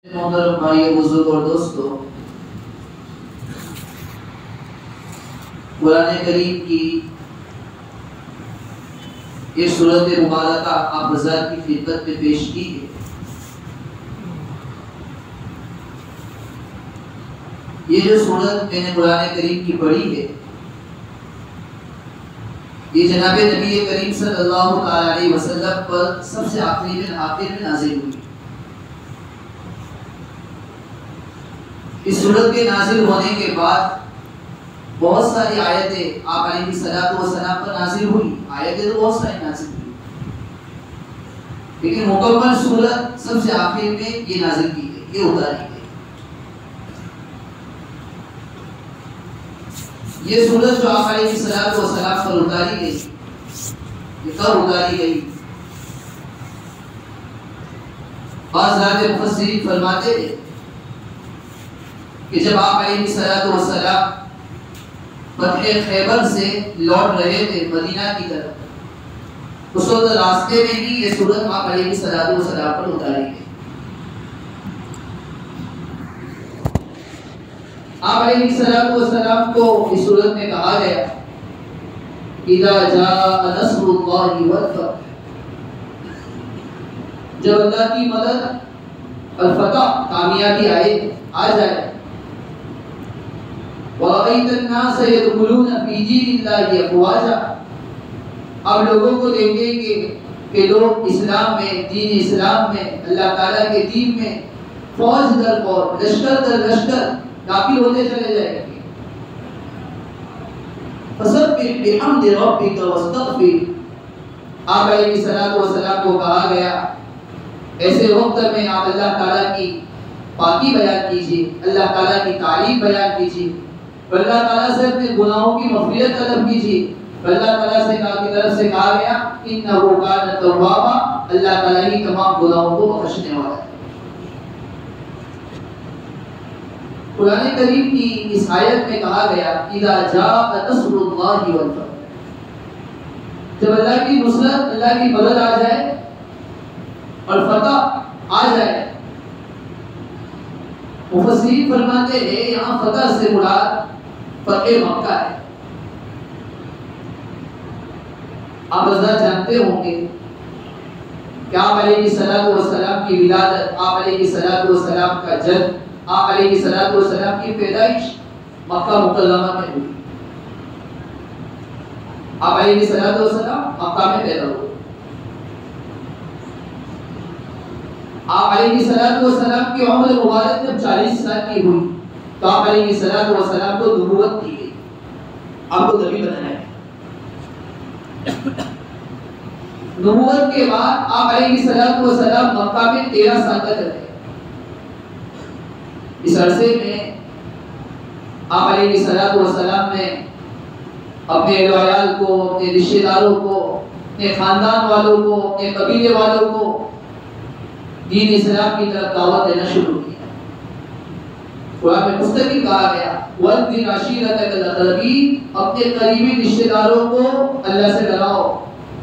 محترم بھائی بزرگ اور دوستو، قرآن کریم کی ایک سورت مبارکہ آپ حضرات کی خدمت میں پیش کی ہے۔ یہ جو سورت میں نے قرآن کریم کی پڑھی ہے، یہ جناب نبی کریم صلی اللہ علیہ وسلم پر سب سے آخر میں نازل ہوئی۔ اس سورت کے نازل ہونے کے بعد بہت ساری آیتیں آپ علیہ السلام پر نازل ہوئی۔ آیتیں تو بہت ساری نازل ہوئی، لیکن مکمل سورت سب سے آخر میں یہ نازل کی گئی، یہ اتاری گئی۔ یہ سورت جو آپ علیہ السلام پر اتاری گئی، یہ کب اتاری گئی؟ بعض حضرات مفسرین فرماتے ہیں کہ جب آپ علیہ السلام فتح خیبر سے لوٹ رہے تھے مدینہ کی طرف، اس وقت راستے میں ہی یہ سورت آپ علیہ السلام پر اتاری گئی۔ آپ علیہ السلام کو اس سورت میں کہا گیا اذا جاء نصر اللہ والفتح، جب اللہ کی مدد اور فتح کامیابی آ جائے، وَرَأَيْتَ النَّاسَ يَدْخُلُونَ فِي دِينِ اللَّهِ أَفْوَاجًا، اب لوگوں کو دیکھیں گے کہ لوگ اسلام میں، دین اسلام میں، اللہ تعالیٰ کے دین میں فوج در فوج، لشکر در لشکر داخل ہوتے چلے جائیں گے۔ فَسَبِّحْ بِحَمْدِ رَبِّكَ وَاسْتَغْفِرْ، آپ علیہ السلام کو کہا گیا ایسے وقت میں آپ اللہ تعالیٰ کی پاکی بیان کیجیے، اللہ تعالیٰ کی تعریف بیان کیجیے، اللہ تعالیٰ سے اپنے گناہوں کی مغفرت طلب کیجیے۔ اللہ تعالیٰ سے کی طرف سے کہا گیا انہ کان توابا، اللہ تعالیٰ ہی تمام گناہوں کو بخشنے والا ہے۔ قرآن کریم کی اس آیت میں کہا گیا اذا جاء نصر اللہ والفتح، جب اللہ کی نصرت، اللہ کی مدد آ جائے اور فتح آ جائے۔ مفسرین فرماتے ہیں یہاں فتح سے مراد فتح مکہ ہے۔ آپ حضرات جانتے ہوں گے کہ آپ علیہ السلام کی ولادت، آپ علیہ السلام کا جنم، آپ علیہ السلام کی پیدائش مکہ مکرمہ میں ہوئی۔ آپ علیہ السلام مکہ میں پیدا ہوئے۔ آپ علیہ السلام کی عمر مبارک جب 40 سال کی ہوئی تو آپ علیہ السلام کو نبوت دی گئی، آپ کو نبی بنایا گیا۔ نبوت کے بعد آپ علیہ السلام مکہ میں 13 سال تک رہے۔ اس عرصے میں آپ علیہ السلام نے اپنے اہل و عیال کو، اپنے رشتہ داروں کو، اپنے خاندان والوں کو، اپنے قبیلے والوں کو دین اسلام کی طرف دعوت دینا شروع کیا۔ قرآن میں مستقل کہا گیا وَأَنذِرْ عَشِيرَتَكَ الْأَقْرَبِينَ، اپنے قریبی رشتہ داروں کو اللہ سے ڈراؤ،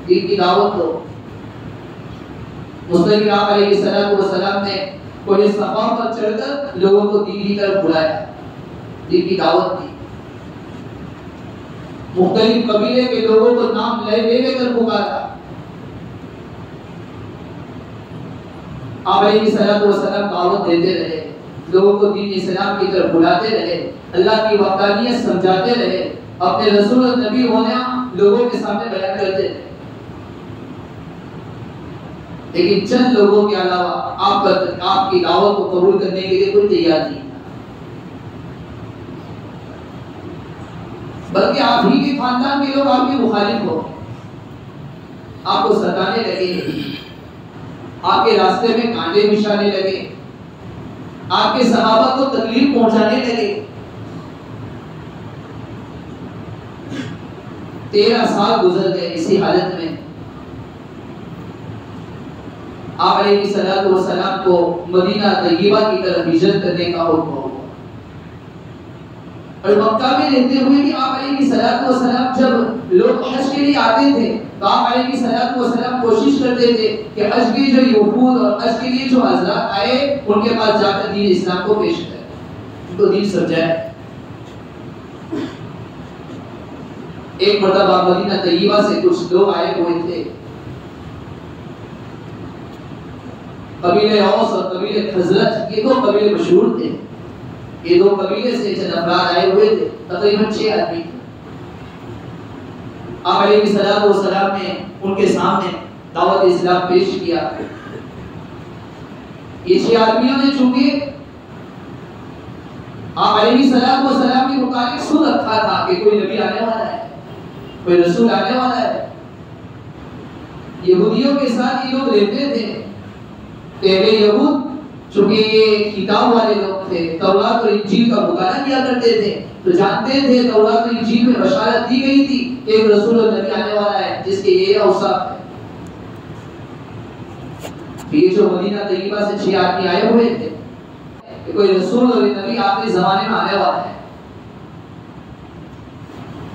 دین کی دعوت دو۔ مستقل آپ علیہ السلام نے کوہ صفا پر چڑھ کر لوگوں کو دین کی طرف بلایا، دین کی دعوت دی۔ مختلف قبیلے کے لوگوں کو نام لے کر پکارا۔ آپ علیہ السلام دعوت دیتے رہے، لوگوں کو دین اسلام کی طرف بلاتے رہے، اللہ کی وحدانیت سمجھاتے رہے، اپنے رسول اور نبی ہونا لوگوں کے سامنے بیان کرتے رہے۔ لیکن چند لوگوں کے علاوہ آپ کی دعوت کو قبول کرنے کے لیے کوئی تیار نہیں تھا، بلکہ آپ ہی کے خاندان کے لوگ آپ کے مخالف ہو، آپ کو ستانے لگے، آپ کے راستے میں کانٹے بچھانے لگے، آپ کے صحابہ کو تکلیف پہنچانے لگے۔ 13 سال گزر گئے اسی حالت میں۔ آپ علیہ السلام کو مدینہ طیبہ کی طرف ہجرت کرنے کا حکم ہوا۔ اور مکہ میں رہتے ہوئے بھی آپ علیہ الصلوۃ والسلام جب لوگ حج کے لیے آتے تھے تو آپ علیہ الصلوۃ والسلام کوشش کرتے تھے کہ حج کے جو وفود اور حج کے لیے جو حضرات آئے ان کے پاس جا کر دین اسلام کو پیش کریں، ان کو دین سمجھائیں۔ ایک مرتبہ مدینہ طیبہ سے کچھ لوگ آئے ہوئے تھے، قبیلہ اوس اور قبیلہ خزرج، یہ دو قبیلے مشہور تھے، یہ دو قبیلے سے چند افراد آئے ہوئے تھے، تقریباً 6 آدمی تھے۔ آپ علیہ الصلوۃ والسلام نے ان کے سامنے دعوت اسلام پیش کیا۔ یہ 6 آدمیوں نے چونکہ آپ علیہ الصلوۃ والسلام کے متعلق سن رکھا تھا کہ کوئی نبی آنے والا ہے، کوئی رسول آنے والا ہے۔ یہودیوں کے ساتھ یہ لوگ رہتے تھے، پہلے یہود چونکہ یہ کتاب والے لوگ تھے، تورات اور انجیل کا مطالعہ کیا کرتے تھے، تو جانتے تھے تورات اور انجیل میں بشارت دی گئی تھی کہ ایک رسول اور نبی آنے والا ہے جس کے یہ اوصاف ہے۔ یہ جو مدینہ طیبہ سے 6 آدمی آئے ہوئے تھے کہ کوئی رسول اور نبی آخری زمانے میں آنے والا ہے،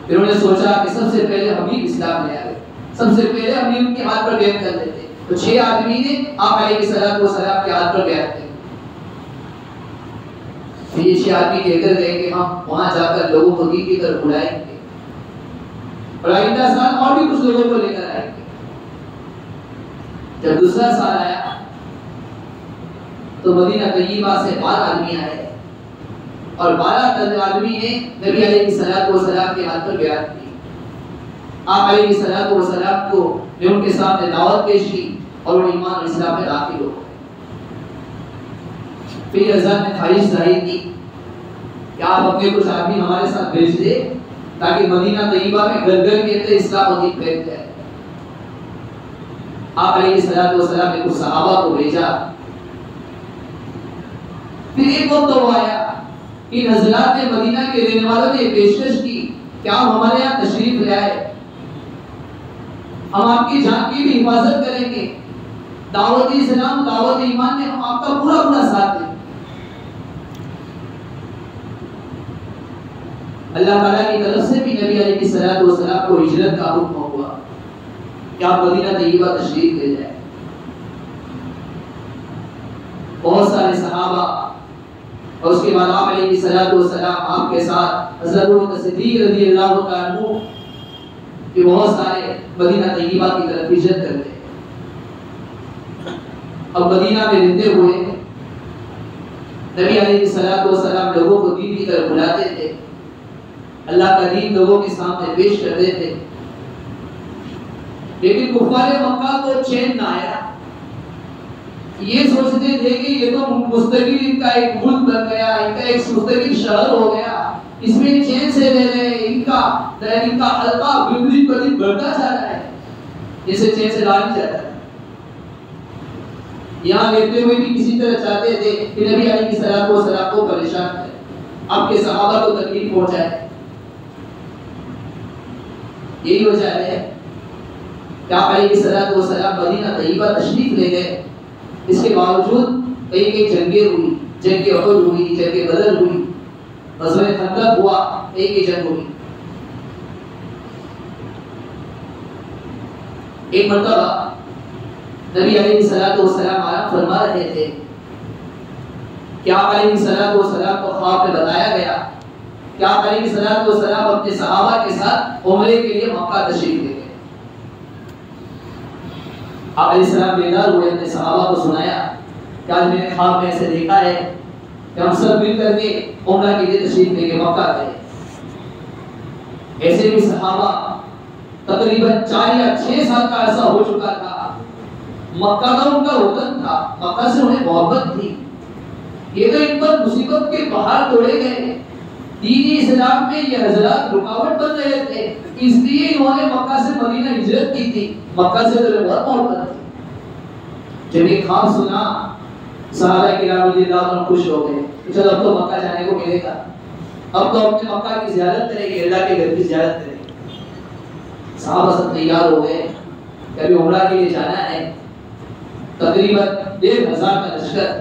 پھر انہوں نے سوچا کہ سب سے پہلے ہم ہی اسلام لے آئے، سب سے پہلے ہم ہی ان کے ہاتھ پر بیعت کر دیتے۔ تو 6 آدمی نے آپ علیہ الصلوۃ والسلام کے ہاتھ پر بیعت کی۔ پھر یہ 6 آدمی کہہ کر گئے کہ ہم وہاں جا کر لوگوں کو دین کی طرف بلائیں گے اور آئندہ سال اور بھی کچھ لوگوں کو لے کر آئیں گے۔ جب دوسرا سال آیا تو مدینہ طیبہ سے 12 آدمی آئے اور 12 آدمی نے نبی علیہ الصلوۃ والسلام کے ہاتھ پر بیعت کی۔ آپ علیہ الصلوۃ والسلام کو نے ان کے سامنے دعوت پیش کی اور وہ ایمان اور اسلام میں داخل ہو گئے۔ پھر حضرت نے خواہش ظاہر کی کہ آپ اپنے کچھ آدمی ہمارے ساتھ بھیج دیں تاکہ مدینہ طیبہ میں گھر گھر کے اندر اسلام و دین پھیل جائے۔ آپ علیہ الصلوۃ والسلام نے کچھ صحابہ کو بھیجا۔ پھر ایک وقت وہ آیا، ان حضرات نے مدینہ کے رہنے والوں نے پیشکش کی کہ آپ ہمارے یہاں تشریف لے آئے، ہم آپ کی جان کی بھی حفاظت کریں گے، دعوت اسلام دعوت ایمان میں ہم آپ کا پورا پورا ساتھ دیں۔ اللہ تعالیٰ کی طرف سے بھی نبی علیہ الصلوۃ والسلام کو ہجرت کا حکم ہوا کہ آپ مدینہ طیبہ تشریف لے جائیں۔ بہت سارے صحابہ اور اس کے بعد آپ علیہ الصلوۃ والسلام آپ کے ساتھ حضرت صدیق رضی اللہ تعالیٰ عنہ کہ بہت سارے مدینہ طیبہ کی طرف ہجرت کرتے ہیں۔ اب مدینہ میں رہتے ہوئے نبی علیہ الصلوۃ والسلام لوگوں کو دین کی طرف بلاتے تھے، اللہ کا دین لوگوں کے سامنے پیش کرتے تھے، لیکن کفار مکہ کو چین نہ آیا۔ یہ سوچتے تھے کہ یہ تو مستقل ان کا ایک ملک بن گیا، ان کا ایک مستقل شہر ہو گیا، اس میں چین سے رہ رہے ہیں، ان کا حلقہ بدن بدن بڑھتا جا رہا ہے، جسے چین سے لا نہیں جاتا ہے۔ یہاں رہتے ہوئے بھی کسی طرح چاہتے تھے کہ نبی علیہ الصلوۃ والسلام کو پریشان کرے، آپ کے صحابہ کو تکلیف پہنچائے۔ یہی وجہ ہے کہ آپ علیہ الصلوۃ والسلام مدینہ طیبہ تشریف لے گئے، اس کے باوجود کئی کئی جنگیں ہوئی، جنگ احد ہوئی، جنگ بدر ہوئی، غزوہ خندق ہوا، کئی کئی جنگ ہوئی۔ ایک مرتبہ نبی علیہ الصلوۃ والسلام آرام فرما رہے تھے کہ آپ علیہ الصلوۃ والسلام کو خواب میں بتایا گیا کہ آپ علیہ الصلوۃ والسلام اپنے صحابہ کے ساتھ عمرے کے لیے مکہ تشریف لے گئے۔ آپ علیہ السلام بیدار ہوئے، اپنے صحابہ کو سنایا کہ آج میں نے خواب میں ایسے دیکھا ہے کہ ہم سب مل کر کے عمرہ کے لیے تشریف لے کے مکہ گئے۔ ایسے بھی صحابہ تقریباً 4 یا 6 سال کا عرصہ ہو چکا تھا، مکہ کا ان کا وطن تھا، مکہ سے انہیں محبت تھی، یہ تو ان پر مصیبت کے پہاڑ توڑے گئے، دین اسلام میں یہ حضرات رکاوٹ بن رہے تھے، اس لیے انہوں نے مکہ سے مدینہ ہجرت کی تھی، مکہ سے تو بہت محبت تھی۔ جب یہ خواب سنا صحابہ کرام رضی اللہ عنہ خوش ہو گئے کہ چلو اب تو مکہ جانے کو ملے گا، اب تو اپنے مکہ کی زیارت کریں گے، اللہ کے گھر کی زیارت کریں گے۔ صحابہ سب تیار ہو گئے کہ ابھی عمرہ کے لیے جانا ہے۔ تقریباً 1500 کا لشکر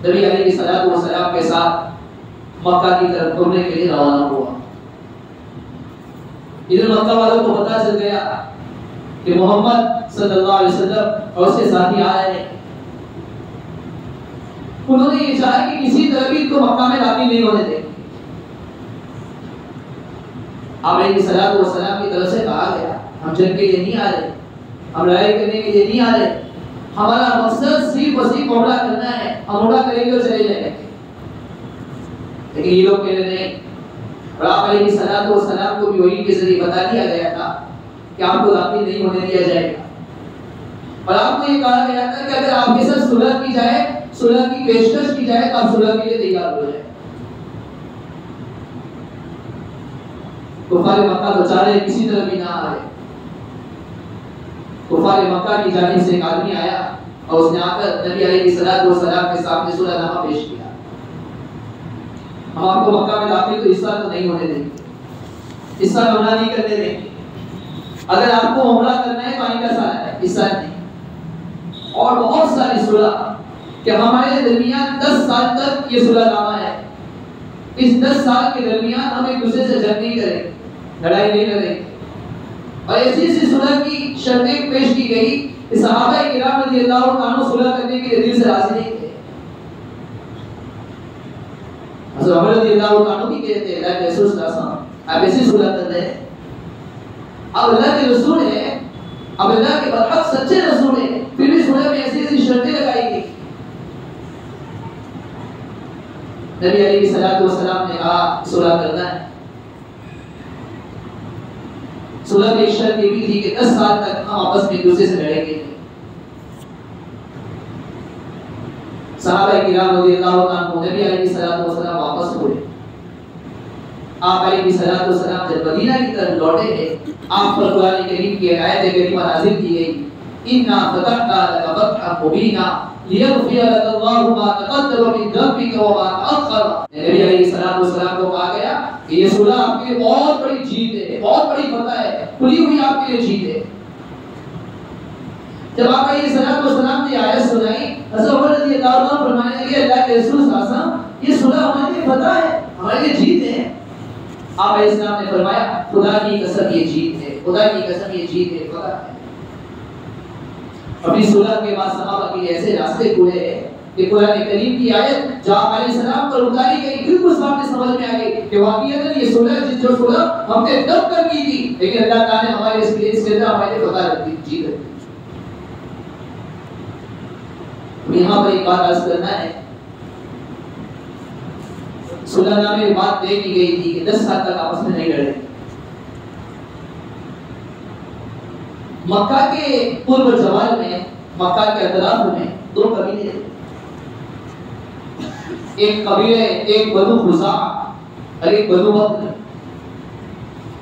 نبی علیہ الصلوۃ والسلام کے ساتھ مکہ کی طرف گھومنے کے لیے روانہ ہوا۔ ادھر مکہ والوں کو پتہ چل گیا کہ محمد صلی اللہ علیہ وسلم اور اس کے ساتھی آ رہے ہیں۔ انہوں نے یہ چاہا کہ کسی طرح بھی کو مکہ میں داخل نہیں ہونے دیں۔ آپ علیہ الصلوۃ والسلام کی طرف سے کہا گیا ہم جنگ کے لیے نہیں آ رہے، ہم لڑائی کرنے کے لیے نہیں آ رہے، ہمارا مقصد صرف اور صرف عمرہ کرنا ہے، ہم عمرہ کریں گے اور چلے جائیں گے۔ لیکن یہ لوگ کہہ رہے نہیں، اور آپ علیہ الصلوۃ والسلام کو بھی وحی کے ذریعے بتا دیا گیا تھا کہ آپ کو داخل نہیں ہونے دیا جائے گا، اور آپ کو یہ کہا گیا تھا کہ اگر آپ کے ساتھ صلح کی جائے، صلح کی پیشکش کی جائے تو آپ صلح کے لیے تیار ہو جائیں۔ کفار مکہ تو چاہ رہے کسی طرح بھی نہ آ رہے۔ کفار مکہ کی جانب سے ایک آدمی آیا اور اس نے آ کر نبی علیہ الصلوۃ والسلام کے سامنے صلح نامہ پیش کیا۔ ہم آپ کو مکہ میں داخل تو اس سال تو نہیں ہونے دیں گے، اس سال عمرہ نہیں کرنے دیں گے، اگر آپ کو عمرہ کرنا ہے تو آئندہ سال ہے، اس سال نہیں۔ اور بہت ساری صلح کہ ہمارے درمیان 10 سال تک یہ صلح نامہ ہے، اس 10 سال کے درمیان ہم ایک دوسرے سے جنگ نہیں کریں، لڑائی نہیں کریں گے۔ اور ایسی ایسی صلح کی شرطیں پیش کی گئی کہ صحابہ کرام رضی اللہ عنہ صلح کرنے کے لیے دل سے راضی نہیں تھے۔ حضرت عمر رضی اللہ عنہ بھی کہتے ہیں اللہ کے رسول صلی اللہ علیہ وسلم آپ ایسی صلح کر رہے ہیں، اب اللہ کے رسول ہیں، اب اللہ کے برحق سچے رسول ہیں، پھر بھی صلح میں ایسی ایسی شرطیں لگائی گئی۔ نبی علیہ الصلوۃ والسلام نے کہا صلح کرنا ہے۔ صلح میں ایک شرط یہ بھی تھی کہ 10 سال تک ہم آپس میں ایک دوسرے سے لڑیں گے۔ صحابہ کرام رضی اللہ عنہ نبی علیہ الصلوۃ والسلام واپس ہوئے۔ آپ علیہ الصلوۃ والسلام جب مدینہ کی طرف لوٹے ہیں، آپ پر قرآن کریم کی آیت کریمہ نازل کی گئی، اِنَّا فَتَحْنَا لَكَ فَتْحًا مُبِينًا لِيَغْفِرَ لَكَ اللَّهُ مَا تَقَدَّمَ مِن ذَنبِكَ وَمَا تَأَخَّرَ۔ نبی علیہ الصلوۃ والسلام کو کہا گیا کہ یہ صلح آپ کے لیے بہت بڑی جیت ہے، بہت بڑی فتح ہے، کھلی ہوئی آپ کے لیے جیت ہے۔ جب آپ علیہ الصلوۃ والسلام نے آیت سنائی، حضرت عمر رضی اللہ عنہ فرمانے لگے اللہ کے رسول صلی اللہ علیہ وسلم یہ صلح ہمارے لیے فتح ہے، ہمارے لیے جیت ہے۔ آپ علیہ السلام نے فرمایا خدا کی قسم یہ جیت ہے، خدا کی قسم یہ جیت ہے، فتح ہے۔ اپنی صلح کے بعد صحابہ کے لیے ایسے راستے کھلے کہ قرآن کریم کی آیت جو آپ علیہ السلام پر اتاری گئی بالکل سامنے سمجھ میں آ گئی کہ واقعی یہ صلح جو صلح ہم نے تب کر کی تھی، لیکن اللہ تعالیٰ نے ہمارے اس کے اندر ہمارے فتح رکھی، جیت رکھی۔ یہاں پر ایک بات عرض کرنا ہے، صلح نامے میں بات طے کی گئی تھی کہ 10 سال تک آپس میں نہیں لڑے۔ مکہ کے پورب جوال میں، مکہ کے اطراف میں 2 قبیلے تھے، ایک قبیلہ ایک بنو خزاعہ اور ایک بنو بکر۔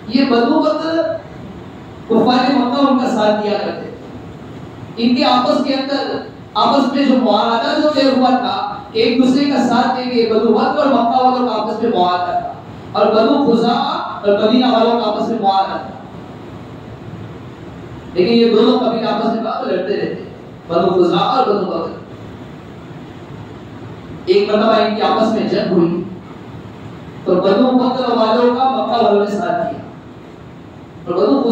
یہ بنو بکر کفار مکہ ان کا ساتھ دیا کرتے تھے، ان کے آپس کے اندر آپس میں جو معاہدہ جو طے ہوا تھا کہ ایک دوسرے کا ساتھ دیں گے، بنو بکر اور مکہ والوں کا آپس میں معاہدہ تھا، اور بنو خزاعہ اور مدینہ والوں کا آپس میں معاہدہ تھا۔ لیکن یہ دونوں قبیلے آپس میں کافی لڑتے رہتے، بنو خزاعہ اور بنو بکر۔ ایک مرتبہ ان کی آپس میں جنگ ہوئی تو بنو بکر والوں کا مکہ والوں نے ساتھ دیا، اور بنو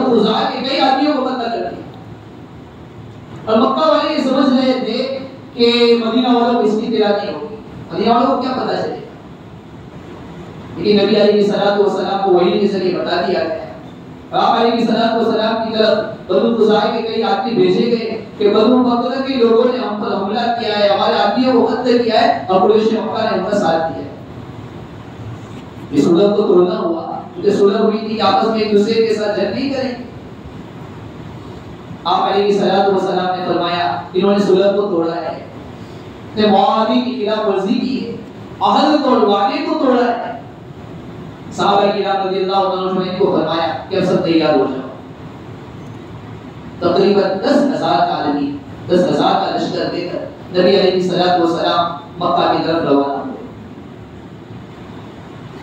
خزاعہ کے کئی آدمیوں کو قتل کر دیا، اور مکہ والے یہ سمجھ رہے تھے کہ مدینہ والوں کو اس کی اطلاع نہیں ہوگی، مدینہ والوں کو کیا پتہ چلے، لیکن نبی علیہ الصلوۃ والسلام کو وحی کے ذریعے بتا دیا گیا۔ آپ علیہ الصلوۃ والسلام کی طرف بنو خزاعہ کے کئی آدمی بھیجے گئے کہ بنو بکر کے لوگوں نے ہم پر حملہ کیا ہے، ہمارے آدمیوں کو قتل کیا ہے، اور قریش مکہ نے ان کا ساتھ دیا ہے۔ یہ صلح تو توڑنا ہوا، کیونکہ صلح ہوئی تھی کہ آپس میں ایک دوسرے کے ساتھ جنگ نہیں کریں۔ آپ علیہ الصلوۃ والسلام نے فرمایا انہوں نے صلح کو توڑا ہے، نے معاہدے کی خلاف ورزی کی ہے، عہد کو وعدے کو توڑا ہے۔ صحابہ کرام رضی اللہ عنہ نے کو فرمایا کہ اب سب تیار ہو جاؤ۔ تقریباً 10,000 کا آدمی، 10,000 کا لشکر لے کر نبی علیہ الصلوۃ والسلام مکہ کی طرف روانہ ہوئے،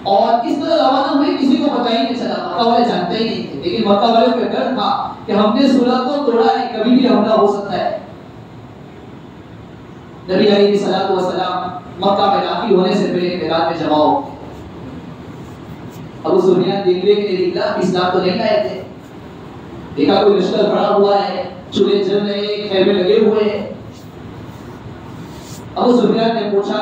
اور اس طرح روانہ ہوئے کسی کو پتہ ہی نہیں چلا، مکہ والے جانتے ہی نہیں تھے، لیکن مکہ والوں کو ڈر تھا کہ ہم نے صلح کو توڑا ہے، کبھی بھی حملہ ہو سکتا ہے۔ نبی علیہ الصلوۃ والسلام مکہ میں داخل ہونے سے پہلے میدان میں جمع ہو گئے۔ ابو سفیان دیکھنے کے لیے نکلا، اسلام تو نہیں لائے تھے، دیکھا کوئی لشکر کھڑا ہوا ہے، چولہے جل رہے ہیں، خیمے لگے ہوئے ہیں۔ ابو سفیان نے پوچھا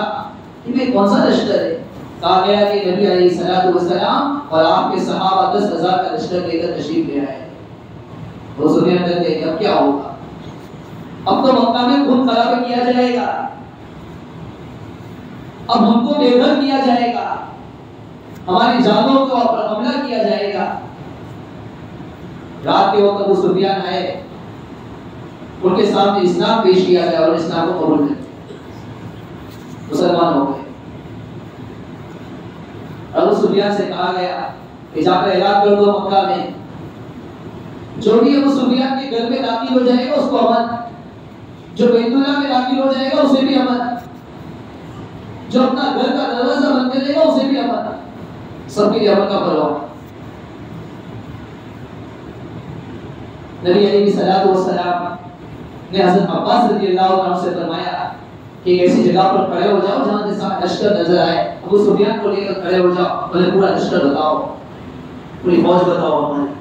یہ کون سا لشکر ہے؟ کہا گیا کہ نبی علیہ الصلوۃ والسلام اور آپ کے صحابہ 10,000 کا لشکر لے کر تشریف لے آئے۔ ابو سفیان کہتے ہیں اب کیا ہوگا؟ اب تو مکہ میں خون خرابہ کیا جائے گا، اب ہم کو بے گھر کیا جائے گا، ہماری جانوں کو حملہ کیا جائے گا۔ رات کے وقت ابو سفیان آئے، ان کے سامنے اسلام پیش کیا گیا اور اسلام کو قبول کر مسلمان ہو گئے۔ ابو سفیان سے کہا گیا کہ جا کر اعلان کر دو مکہ میں جو بھی ابو سفیان کے گھر میں داخل ہو جائے گا اس کو امن، جو بیت اللہ میں داخل ہو جائے گا اسے بھی امن، جو اپنا گھر کا دروازہ بند کر لے گا اسے بھی امن، سب کے لیے امن کا پروان۔ نبی علیہ الصلوۃ والسلام نے حضرت عباس رضی اللہ عنہ سے فرمایا کہ ایک ایسی جگہ پر کھڑے ہو جاؤ جہاں سے لشکر نظر آئے، ابو سفیان کو لے کر کھڑے ہو جاؤ، انہیں پورا لشکر بتاؤ، پوری فوج بتاؤ ہمیں۔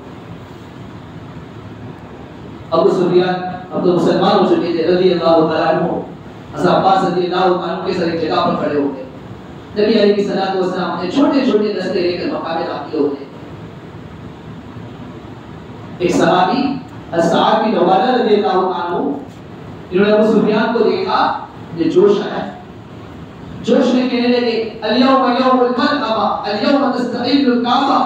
ابو سفیان اب تو مسلمان ہو چکے تھے رضی اللہ تعالیٰ عنہ، حضرت عباس رضی اللہ عنہ کے ساتھ ایک جگہ پر کھڑے ہو گئے۔ نبی علیہ الصلوۃ والسلام نے چھوٹے چھوٹے دستے لے کر مکہ میں داخل ہو گئے۔ ایک صحابی سعد بن عبادہ رضی اللہ عنہ، انہوں نے ابو سفیان کو دیکھا، یہ جوش آیا، جوش میں کہنے لگے الیوم یوم الملحمہ الیوم تستحل الکعبہ،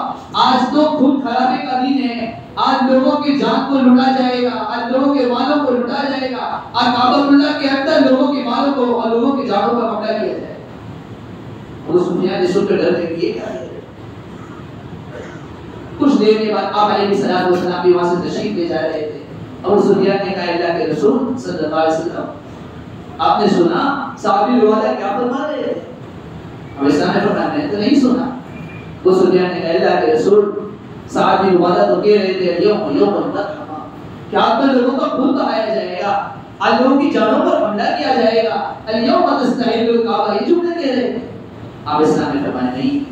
آج تو خون خرابے کا دن ہے، آج لوگوں کی جان کو لوٹا جائے گا، آج لوگوں کے مالوں کو لوٹا جائے گا، آج کعبہ اللہ کے اندر لوگوں کے مالوں کو اور لوگوں کی جانوں پر حملہ کیا جائے گا۔ ابو سفیان نے سن کر ڈر گئے یہ کیا ہے؟ کچھ دیر کے بعد آپ علیہ الصلوۃ والسلام بھی وہاں سے تشریف لے جا رہے تھے۔ ابو سفیان نے کہا اللہ کے رسول صلی اللہ علیہ وسلم آپ نے سنا صحابی روادہ کیا فرما رہے تھے؟ اب اسلام نے فرمایا میں نے تو نہیں سنا۔ ابو سفیان نے کہا اللہ کے رسول صحابی روادہ تو کہہ رہے تھے یوم یوم الملحمہ، کیا آپ نے لوگوں کا خون بہایا جائے گا، آج لوگوں کی جانوں پر حملہ کیا جائے گا، الیوم تستحل الکعبہ، یہ جملے کہہ رہے تھے۔ آپ اسلام نے فرمایا نہیں،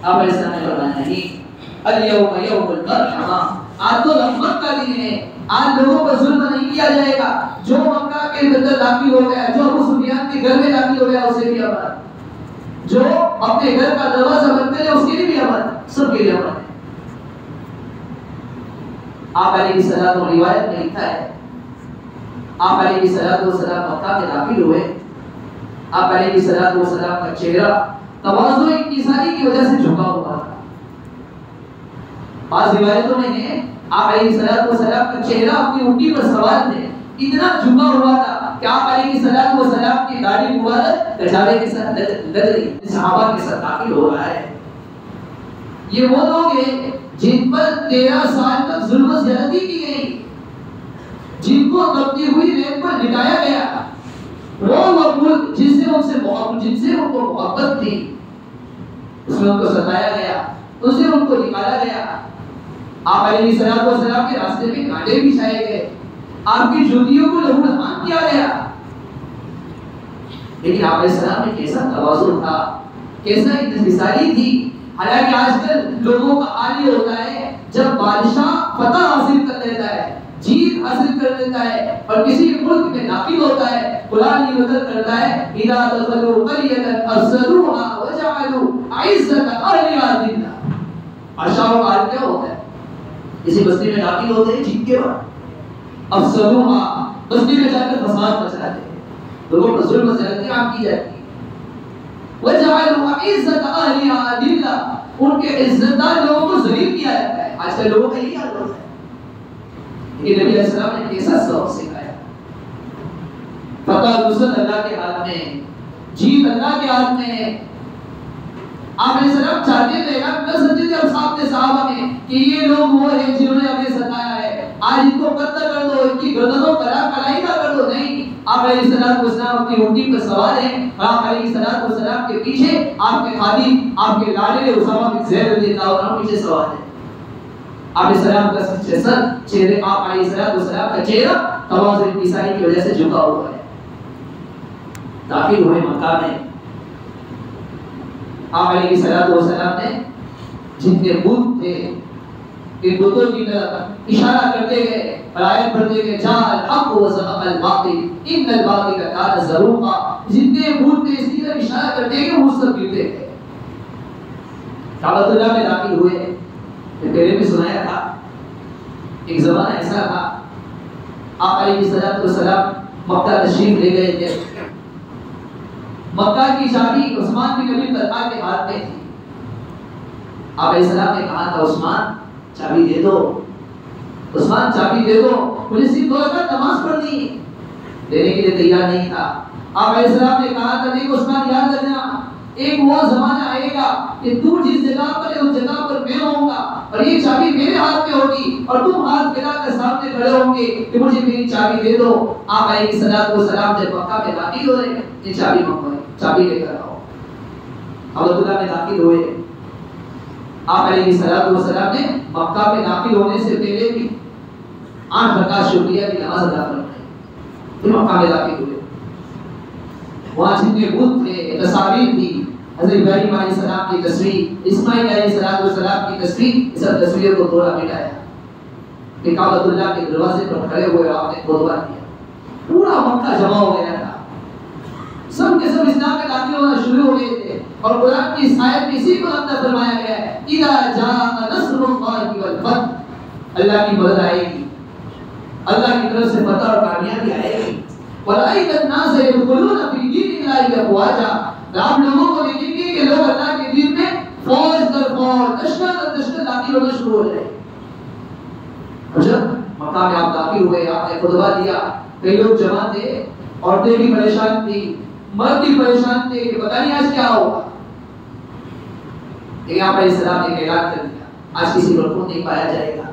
آپ اسلام نے فرمایا نہیں، الیوم یوم الملحمہ، آج تو رحمت کا دن ہے، آج لوگوں پر ظلم نہیں کیا جائے گا، جو مکہ کے اندر داخل ہو گیا، جو ابو سفیان کے گھر میں داخل ہو گیا اسے بھی امن، جو اپنے گھر کا دروازہ بند کرے اس کے لیے بھی امن، سب کے لیے امن ہے۔ آپ علیہ الصلوۃ والسلام روایت میں لکھا ہے آپ علیہ الصلوۃ والسلام مکہ میں داخل ہوئے، آپ علیہ الصلوۃ والسلام کا چہرہ تواضع انکساری کی وجہ سے جھکا ہوا تھا۔ بعض روایتوں میں ہے آپ علیہ الصلوۃ والسلام کا چہرہ اپنی اونٹی پر سوار تھے، اتنا جھکا ہوا تھا کہ آپ علیہ الصلوۃ والسلام کی داڑھی مبارک کجاوے کے ساتھ لگ رہی، صحابہ کے ساتھ داخل ہو رہا ہے۔ یہ وہ لوگ ہیں جن پر 13 سال تک ظلم و زیادتی کی گئی، جن کو تپتی ہوئی ریت پر لٹایا گیا، وہ ملک جن سے ان کو محبت تھی اس میں ان کو ستایا گیا، اس سے ان کو نکالا گیا۔ آپ علیہ الصلوۃ والسلام کے راستے میں کانٹے بچھائے گئے، آپ کی جوتیوں کو لہوڑھان کیا گیا، لیکن آپ علیہ السلام میں کیسا تواضع تھا، کیسا انکساری تھی۔ حالانکہ آج کل لوگوں کا حال یہ ہوتا ہے جب بادشاہ فتح حاصل کر لیتا ہے، جیت حاصل کر لیتا ہے اور کسی ملک میں داخل ہوتا ہے، قرآن یہ نقل کرتا ہے اذا دخلوا قرية افسدوها وجعلوا عزة اهلها ذلة۔ بادشاہوں کا حال کیا ہوتا ہے؟ کسی بستی میں داخل ہوتے ہیں جیت کے بعد افسدوها، بستی میں جا کر فساد مچاتے ہیں، لوگوں پر ظلم و زیادتی عام کی جاتی ہے۔ وجعلوا عزة اهلها ذلة، ان کے عزت دار لوگوں کو ذلیل کیا جاتا ہے۔ آج کل لوگوں کا یہی حال ہوتا ہے۔ کہ نبی علیہ السلام نے کیسا سبق سکھایا، فتح نصرت اللہ کے ہاتھ میں، جیت اللہ کے ہاتھ میں ہے۔ آپ علیہ السلام چاہتے تھے نہ سمجھتے تھے اصحاب نے صحابہ میں کہ یہ لوگ وہ ہیں جنہوں نے ہمیں ستایا ہے، آج ان کو قتل کر دو، ان کی گردنوں پر کلائیدہ کر دو۔ نہیں، آپ علیہ السلام اپنی اونٹی پر سوار ہیں، آپ علیہ السلام کے پیچھے آپ کے خادم، آپ کے لاڈلے اسامہ بن زید رضی اللہ عنہ پیچھے سوار ہیں۔ آپ علیہ السلام کا چہرے، آپ علیہ السلام کا چہرہ تواضع انکساری کی وجہ سے جھکا ہوا ہے۔ داخل ہوئے مکہ میں، آپ علیہ الصلوۃ والسلام نے جتنے بت تھے ان بتوں کی طرف اشارہ کرتے گئے اور آیت پڑھتے گئے جاء الحق وزهق الباطل ان الباطل كان زهوقا، جتنے بت تھے اسی طرف اشارہ کرتے گئے وہ سب گرتے گئے۔ کعبۃ اللہ میں داخل ہوئے، پہلے بھی سنایا تھا، ایک زمانہ ایسا تھا آپ علیہ الصلوۃ والسلام مکہ تشریف لے گئے تھے، مکہ کی چابی عثمان بن ابی طلحہ کے ہاتھ میں تھی۔ آپ علیہ السلام نے کہا تھا عثمان چابی دے دو، عثمان چابی دے دو، مجھے صرف 2 رکعت نماز پڑھنی ہے، دینے کے لیے تیار نہیں تھا۔ آپ علیہ السلام نے کہا تھا دیکھو عثمان یاد رکھنا ایک وہ زمانہ آئے گا کہ تو جس جگہ پر ہے اس جگہ پر میں ہوں گا اور یہ چابی میرے ہاتھ میں ہوگی اور تم ہاتھ پھیلا کر سامنے کھڑے ہوں گے کہ مجھے میری چابی دے دو۔ آپ علیہ الصلوۃ والسلام جب مکہ میں داخل ہوئے یہ چابی منگوائی، چابی لے کر آؤ۔ کعبۃ اللہ میں داخل ہوئے، آپ علیہ الصلوۃ والسلام نے مکہ میں داخل ہونے سے پہلے بھی 8 رکعت شکریہ کی نماز ادا فرمائی، پھر مکہ میں داخل ہوئے۔ وہاں جتنے بت تھے، تصاویر تھی، حضرت ابراہیم علیہ السلام کی تصویر، اسماعیل علیہ السلام کی تصویر، اس سب تصویروں کو توڑا مٹایا، کہ کعبۃ اللہ کے دروازے پر کھڑے ہوئے آپ نے خطبہ دیا۔ پورا مکہ جمع ہو گیا تھا، سب کے سب اسلام میں داخل ہونا شروع ہو گئے تھے، اور قرآن کی اس آیت میں اسی کو اندر فرمایا گیا ہے اذا جاء نصر اللہ والفتح، اللہ کی مدد آئے گی، اللہ کی طرف سے فتح اور کامیابی آئے گی۔ وَرَأَيْتَ النَّاسَ يَدْخُلُونَ فِي دِينِ اللَّهِ أَفْوَاجًا، آپ لوگوں کو دیکھیں گے کہ لوگ اللہ کے دین میں فوج در فوج، دشمن در دشمن داخل ہونا شروع ہو جائے۔ اور جب مکہ میں آپ داخل ہوئے، آپ نے خطبہ دیا، کئی لوگ جمع تھے، عورتیں بھی پریشان تھی، مرد بھی پریشان تھے کہ پتہ نہیں آج کیا ہوگا۔ لیکن آپ علیہ السلام نے اعلان کر دیا آج کسی پر خون نہیں پایا جائے گا۔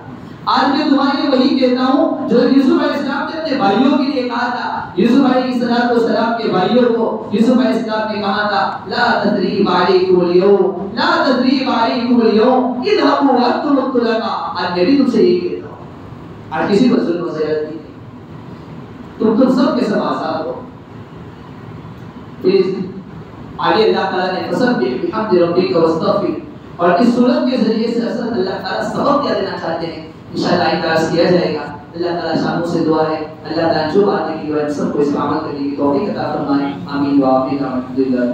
آج میں تمہارے لیے وہی کہتا ہوں جو یوسف علیہ السلام نے اپنے بھائیوں کے لیے کہا تھا۔ یوسف علیہ السلام کے بھائیوں کو یوسف علیہ السلام نے کہا تھا لا تثریب علیکم اليوم، لا تثریب علیکم اليوم اذهبوا وانتم الطلقاء۔ آج میں بھی تم سے یہی کہتا ہوں، آج کسی پر ظلم و زیادتی نہیں، تم سب کے سب آزاد ہو۔ پھر آگے اللہ تعالیٰ نے فسبح بحمد ربک واستغفر، اور اس صورت کے ذریعے سے اصل اللہ تعالیٰ سبق کیا دینا چاہتے ہیں، انشاءاللہ ایک درس کیا جائے گا۔ اللہ تعالیٰ شانوں سے دعا ہے اللہ تعالیٰ جو باتیں کی وہ سب کو اس پر عمل کرنے کی توفیق عطا فرمائے، آمین و آمین الحمدللہ۔